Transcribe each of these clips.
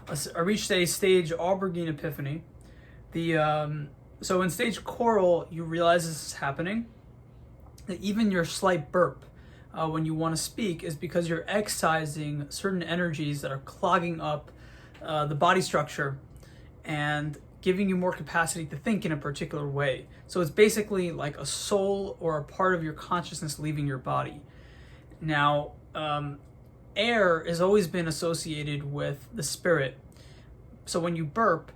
I reached a stage Aubergine Epiphany. So in stage Coral, you realize this is happening. That even your slight burp when you want to speak is because you're excising certain energies that are clogging up the body structure and giving you more capacity to think in a particular way. So it's basically like a soul or a part of your consciousness leaving your body. Now, air has always been associated with the spirit. So when you burp,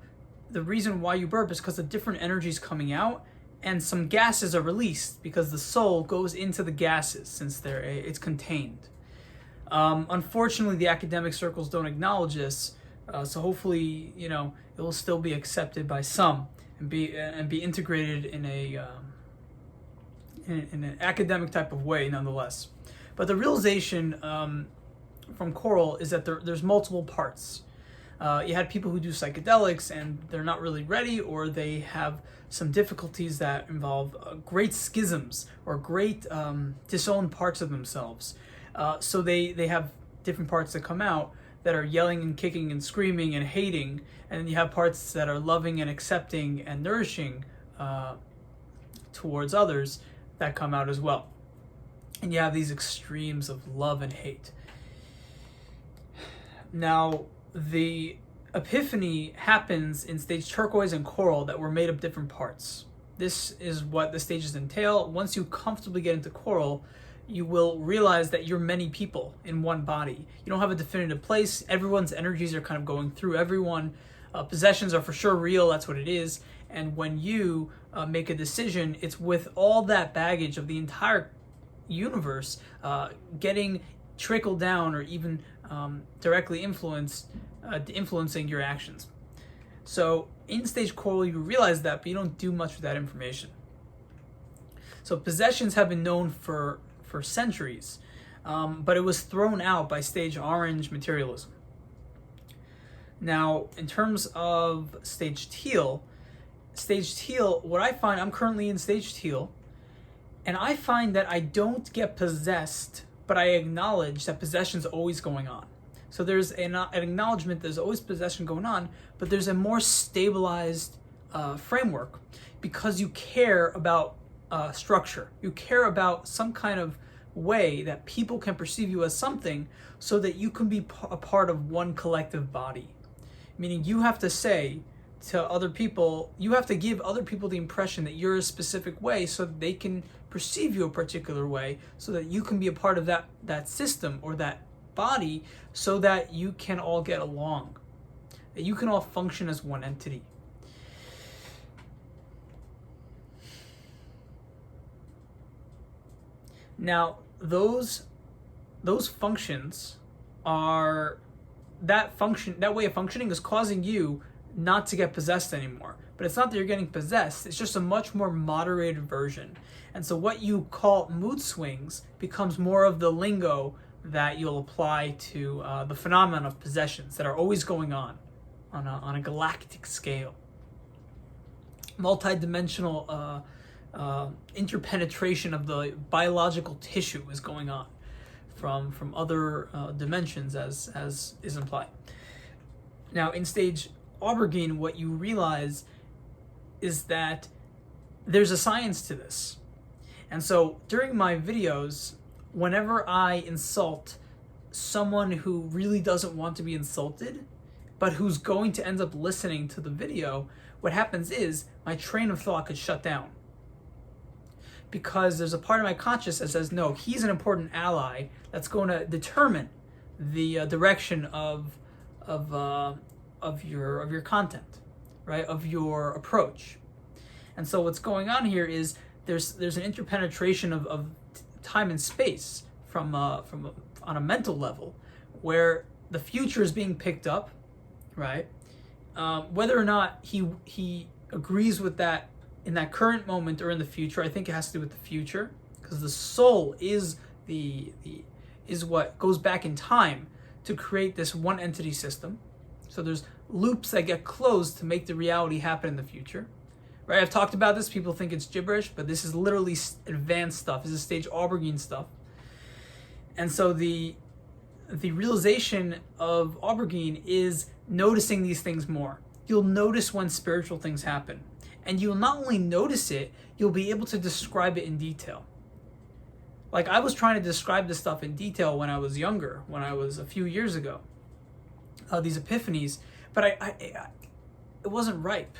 the reason why you burp is because of different energies coming out, and some gases are released because the soul goes into the gases since it's contained. Unfortunately, the academic circles don't acknowledge this, so hopefully, it will still be accepted by some and be integrated in an academic type of way, nonetheless. But the realization from Coral is that there's multiple parts. You had people who do psychedelics and they're not really ready, or they have some difficulties that involve great schisms or great disowned parts of themselves. So they have different parts that come out that are yelling and kicking and screaming and hating, and then you have parts that are loving and accepting and nourishing towards others that come out as well. And you have these extremes of love and hate. Now, the Epiphany happens in stage Turquoise and Coral that were made of different parts. This is what the stages entail. Once you comfortably get into Coral, you will realize that you're many people in one body. You don't have a definitive place. Everyone's energies are kind of going through everyone. Possessions are for sure real. That's what it is. And when you make a decision, it's with all that baggage of the entire universe getting trickled down or even directly influencing your actions. So in stage Coral, you realize that, but you don't do much with that information. So possessions have been known for centuries, but it was thrown out by stage Orange materialism. Now, in terms of stage Teal, what I find, I'm currently in stage Teal, and I find that I don't get possessed, but I acknowledge that possession's always going on. So there's an acknowledgement there's always possession going on, but there's a more stabilized framework because you care about structure. You care about some kind of way that people can perceive you as something so that you can be a part of one collective body. Meaning you have to say to other people, you have to give other people the impression that you're a specific way so that they can perceive you a particular way, so that you can be a part of that system or that body, so that you can all get along, that you can all function as one entity. Now, those functions are that way of functioning is causing you not to get possessed anymore. But it's not that you're getting possessed, it's just a much more moderated version. And so what you call mood swings becomes more of the lingo that you'll apply to the phenomenon of possessions that are always going on a galactic scale. Multidimensional interpenetration of the biological tissue is going on from other dimensions, as is implied. Now, in stage Aubergine, what you realize is that there's a science to this. And so during my videos, whenever I insult someone who really doesn't want to be insulted, but who's going to end up listening to the video, what happens is my train of thought could shut down. Because there's a part of my conscious that says, no, he's an important ally that's going to determine the direction of your content, right? Of your approach. And so what's going on here is there's an interpenetration of time and space from on a mental level, where the future is being picked up, right? Whether or not he agrees with that in that current moment or in the future, I think it has to do with the future, because the soul is is what goes back in time to create this one entity system. So there's loops that get closed to make the reality happen in the future, right? I've talked about this. People think it's gibberish, but this is literally advanced stuff. This is stage Aubergine stuff. And so the realization of Aubergine is noticing these things more. You'll notice when spiritual things happen. And you'll not only notice it, you'll be able to describe it in detail. Like, I was trying to describe this stuff in detail when I was younger, when I was a few years ago, these epiphanies, but it wasn't ripe.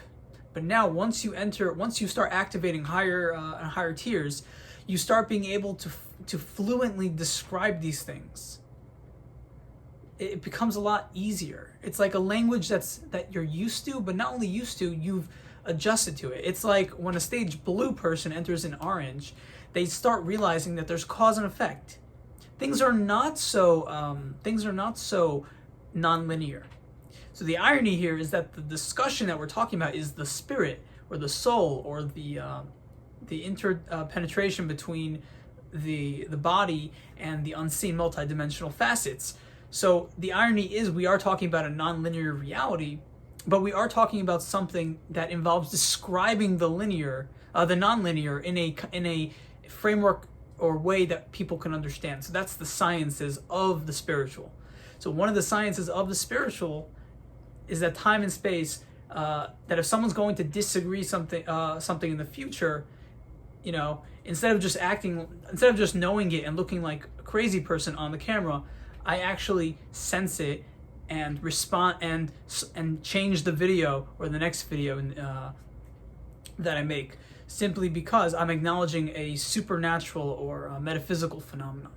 But now, once you start activating higher and higher tiers, you start being able to fluently describe these things. It becomes a lot easier. It's like a language that you're used to, but not only used to, you've adjusted to it. It's like when a stage blue person enters in orange, they start realizing that there's cause and effect. Things are not so non-linear. So the irony here is that the discussion that we're talking about is the spirit or the soul or the interpenetration between the body and the unseen multidimensional facets. So the irony is we are talking about a non-linear reality, but we are talking about something that involves describing the non-linear in a framework or way that people can understand. So that's the sciences of the spiritual. So one of the sciences of the spiritual is that time and space, that if someone's going to disagree something in the future, instead of just knowing it and looking like a crazy person on the camera, I actually sense it and respond and change the video or the next video that I make, simply because I'm acknowledging a supernatural or a metaphysical phenomenon.